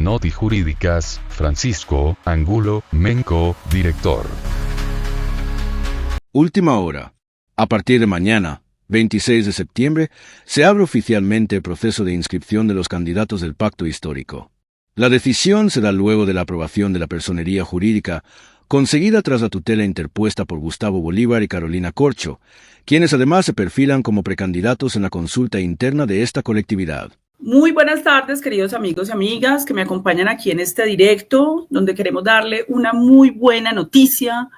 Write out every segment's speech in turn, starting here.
Noti Jurídicas, Francisco Angulo Menco, director. Última hora. A partir de mañana, 26 de septiembre, se abre oficialmente el proceso de inscripción de los candidatos del Pacto Histórico. La decisión se da luego de la aprobación de la personería jurídica, conseguida tras la tutela interpuesta por Gustavo Bolívar y Carolina Corcho, quienes además se perfilan como precandidatos en la consulta interna de esta colectividad. Muy buenas tardes, queridos amigos y amigas que me acompañan aquí en este directo, donde queremos darle una muy buena noticia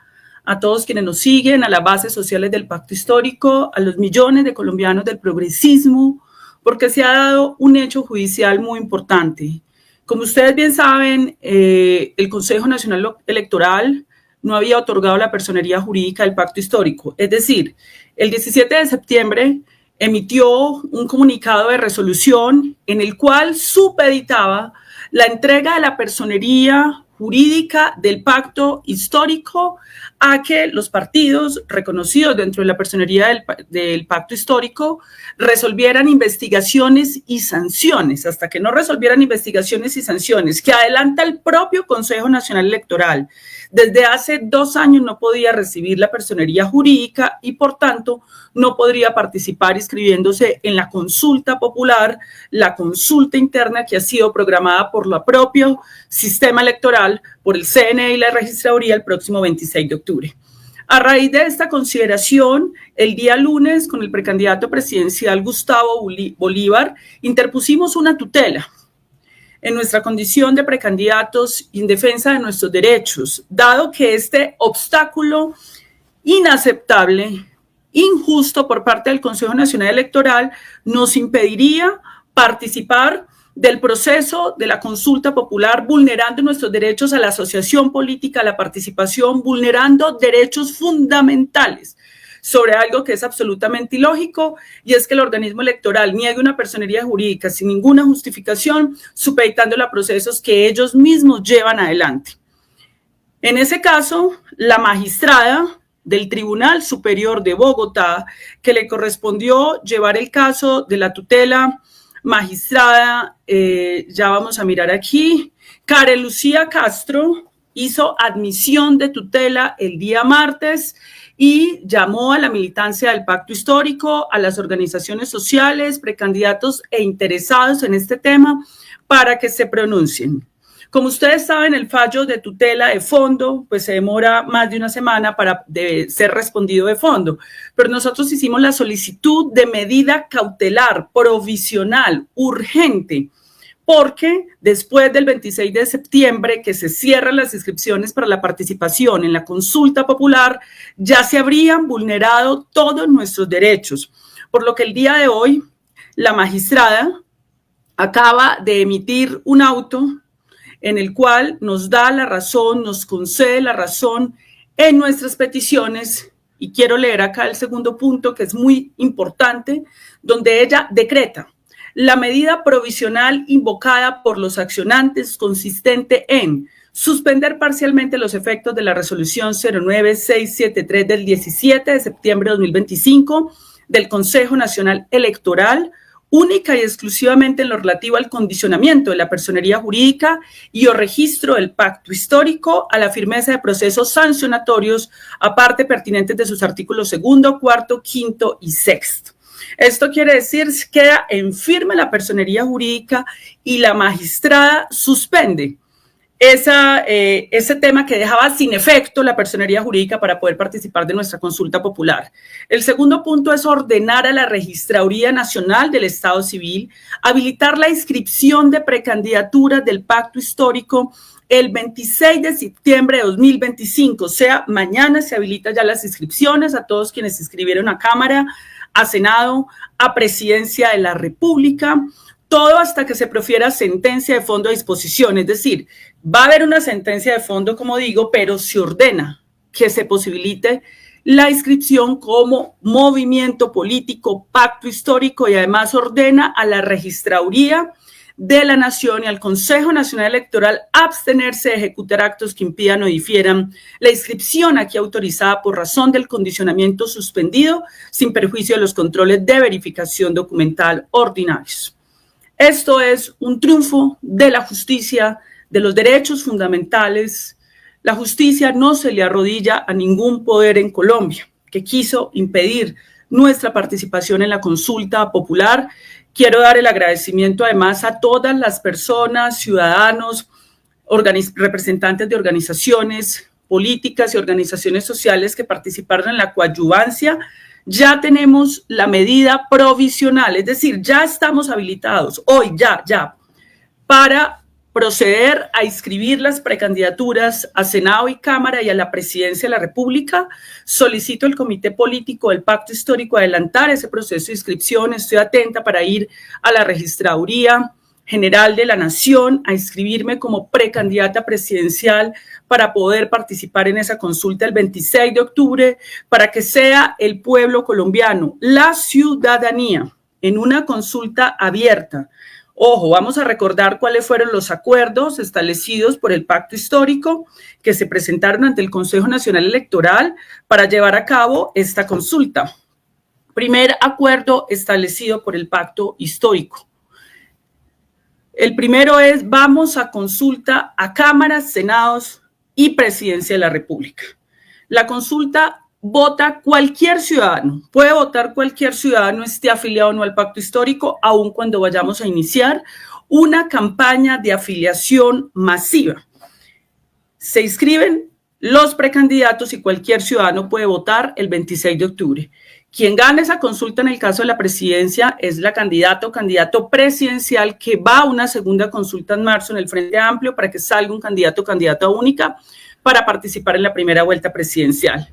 a todos quienes nos siguen, a las bases sociales del Pacto Histórico, a los millones de colombianos del progresismo, porque se ha dado un hecho judicial muy importante. Como ustedes bien saben, el Consejo Nacional Electoral no había otorgado la personería jurídica del Pacto Histórico. Es decir, el 17 de septiembre emitió un comunicado de resolución en el cual supeditaba la entrega de la personería jurídica del Pacto Histórico a que los partidos reconocidos dentro de la personería del Pacto Histórico resolvieran investigaciones y sanciones. Hasta que no resolvieran investigaciones y sanciones, que adelanta el propio Consejo Nacional Electoral, desde hace 2 años no podía recibir la personería jurídica y por tanto no podría participar inscribiéndose en la consulta popular, la consulta interna que ha sido programada por el propio sistema electoral, por el CNE y la registraduría el próximo 26 de octubre. A raíz de esta consideración, el día lunes, con el precandidato presidencial Gustavo Bolívar, interpusimos una tutela en nuestra condición de precandidatos en defensa de nuestros derechos, dado que este obstáculo inaceptable, injusto por parte del Consejo Nacional Electoral nos impediría participar del proceso de la consulta popular, vulnerando nuestros derechos a la asociación política, a la participación, vulnerando derechos fundamentales sobre algo que es absolutamente ilógico, y es que el organismo electoral niegue una personería jurídica sin ninguna justificación, supeditándola a procesos que ellos mismos llevan adelante. En ese caso, la magistrada del Tribunal Superior de Bogotá, que le correspondió llevar el caso de la tutela magistrada, ya vamos a mirar aquí, Karen Lucía Castro, hizo admisión de tutela el día martes y llamó a la militancia del Pacto Histórico, a las organizaciones sociales, precandidatos e interesados en este tema para que se pronuncien. Como ustedes saben, el fallo de tutela de fondo pues se demora más de una semana para ser respondido de fondo, pero nosotros hicimos la solicitud de medida cautelar provisional urgente, porque después del 26 de septiembre, que se cierran las inscripciones para la participación en la consulta popular, ya se habrían vulnerado todos nuestros derechos, por lo que el día de hoy la magistrada acaba de emitir un auto en el cual nos da la razón, nos concede la razón en nuestras peticiones, y quiero leer acá el segundo punto, que es muy importante, donde ella decreta: la medida provisional invocada por los accionantes consistente en suspender parcialmente los efectos de la resolución 09673 del 17 de septiembre de 2025 del Consejo Nacional Electoral, única y exclusivamente en lo relativo al condicionamiento de la personería jurídica y o registro del Pacto Histórico a la firmeza de procesos sancionatorios, aparte pertinentes de sus artículos 2º, 4º, 5º y 6º. Esto quiere decir que queda en firme la personería jurídica y la magistrada suspende ese tema que dejaba sin efecto la personería jurídica para poder participar de nuestra consulta popular. El segundo punto es ordenar a la Registraduría Nacional del Estado Civil habilitar la inscripción de precandidaturas del Pacto Histórico el 26 de septiembre de 2025, o sea, mañana se habilitan ya las inscripciones a todos quienes se inscribieron a Cámara, a Senado, a Presidencia de la República, todo hasta que se profiera sentencia de fondo a disposición. Es decir, va a haber una sentencia de fondo, como digo, pero se ordena que se posibilite la inscripción como movimiento político, pacto histórico, y además ordena a la Registraduría de la Nación y al Consejo Nacional Electoral abstenerse de ejecutar actos que impidan o difieran la inscripción aquí autorizada por razón del condicionamiento suspendido sin perjuicio de los controles de verificación documental ordinarios. Esto es un triunfo de la justicia, de los derechos fundamentales. La justicia no se le arrodilla a ningún poder en Colombia que quiso impedir nuestra participación en la consulta popular. Quiero dar el agradecimiento además a todas las personas, ciudadanos, representantes de organizaciones políticas y organizaciones sociales que participaron en la coadyuvancia. Ya tenemos la medida provisional, es decir, ya estamos habilitados, hoy ya, para proceder a inscribir las precandidaturas a Senado y Cámara y a la Presidencia de la República. Solicito al Comité Político del Pacto Histórico adelantar ese proceso de inscripción. Estoy atenta para ir a la Registraduría General de la Nación a inscribirme como precandidata presidencial para poder participar en esa consulta el 26 de octubre, para que sea el pueblo colombiano, la ciudadanía, en una consulta abierta. Ojo, vamos a recordar cuáles fueron los acuerdos establecidos por el Pacto Histórico que se presentaron ante el Consejo Nacional Electoral para llevar a cabo esta consulta. Primer acuerdo establecido por el Pacto Histórico. El primero es: vamos a consulta a cámaras, senados y presidencia de la República. La consulta vota cualquier ciudadano, puede votar cualquier ciudadano, esté afiliado o no al Pacto Histórico, aun cuando vayamos a iniciar una campaña de afiliación masiva. Se inscriben los precandidatos y cualquier ciudadano puede votar el 26 de octubre. Quien gane esa consulta en el caso de la presidencia es la candidata o candidato presidencial, que va a una segunda consulta en marzo en el Frente Amplio para que salga un candidato o candidata única para participar en la primera vuelta presidencial.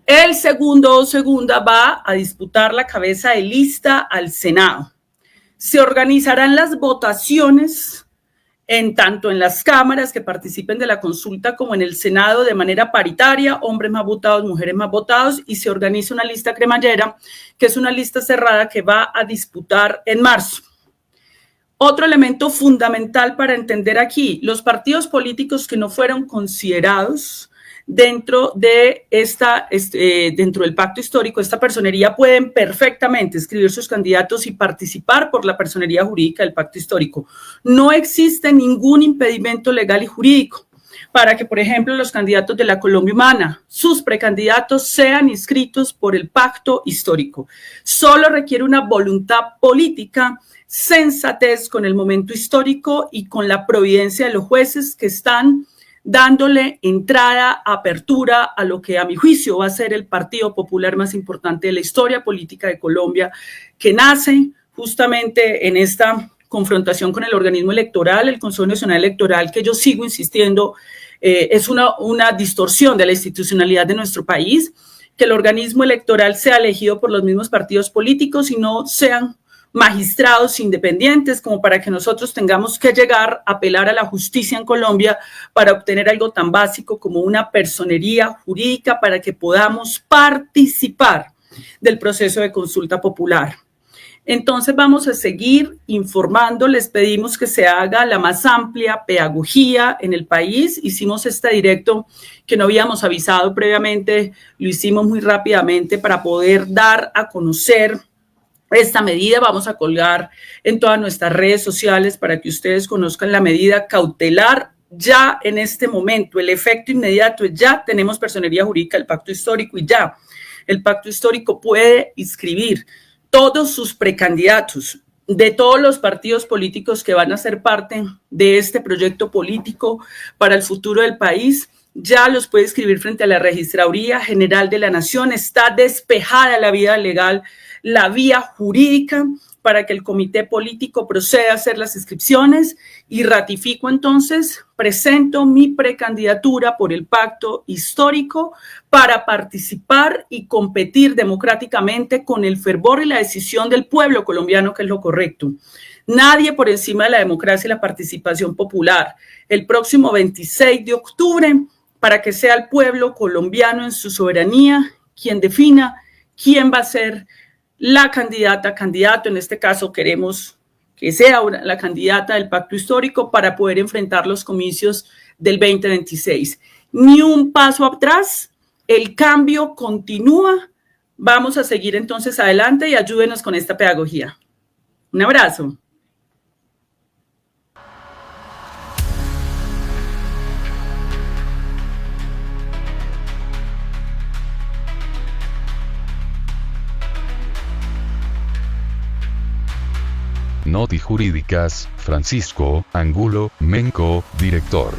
El segundo o segunda va a disputar la cabeza de lista al Senado. Se organizarán las votaciones tanto en las cámaras que participen de la consulta como en el Senado de manera paritaria, hombres más votados, mujeres más votados, y se organiza una lista cremallera, que es una lista cerrada que va a disputar en marzo. Otro elemento fundamental para entender aquí: los partidos políticos que no fueron considerados dentro del Pacto Histórico, esta personería, pueden perfectamente escribir sus candidatos y participar por la personería jurídica del Pacto Histórico. No existe ningún impedimento legal y jurídico para que, por ejemplo, los candidatos de la Colombia Humana, sus precandidatos, sean inscritos por el Pacto Histórico. Solo requiere una voluntad política, sensatez con el momento histórico y con la providencia de los jueces que están dándole entrada, apertura a lo que a mi juicio va a ser el partido popular más importante de la historia política de Colombia, que nace justamente en esta confrontación con el organismo electoral, el Consejo Nacional Electoral, que yo sigo insistiendo es una distorsión de la institucionalidad de nuestro país, que el organismo electoral sea elegido por los mismos partidos políticos y no sean magistrados independientes, como para que nosotros tengamos que llegar a apelar a la justicia en Colombia para obtener algo tan básico como una personería jurídica para que podamos participar del proceso de consulta popular. Entonces vamos a seguir informando, les pedimos que se haga la más amplia pedagogía en el país. Hicimos este directo que no habíamos avisado previamente, lo hicimos muy rápidamente para poder dar a conocer esta medida. Vamos a colgar en todas nuestras redes sociales para que ustedes conozcan la medida cautelar. Ya en este momento, el efecto inmediato es ya tenemos personería jurídica del Pacto Histórico y ya el Pacto Histórico puede inscribir todos sus precandidatos de todos los partidos políticos que van a ser parte de este proyecto político para el futuro del país. Ya los puede inscribir frente a la Registraduría General de la Nación. Está despejada la vía legal, la vía jurídica, para que el comité político proceda a hacer las inscripciones, y ratifico entonces, presento mi precandidatura por el Pacto Histórico para participar y competir democráticamente con el fervor y la decisión del pueblo colombiano, que es lo correcto. Nadie por encima de la democracia y la participación popular. El próximo 26 de octubre, para que sea el pueblo colombiano en su soberanía quien defina quién va a ser la candidata, candidato. En este caso queremos que sea la candidata del Pacto Histórico para poder enfrentar los comicios del 2026. Ni un paso atrás, el cambio continúa. Vamos a seguir entonces adelante y ayúdenos con esta pedagogía. Un abrazo. Noti Jurídicas, Francisco Angulo Menco, director.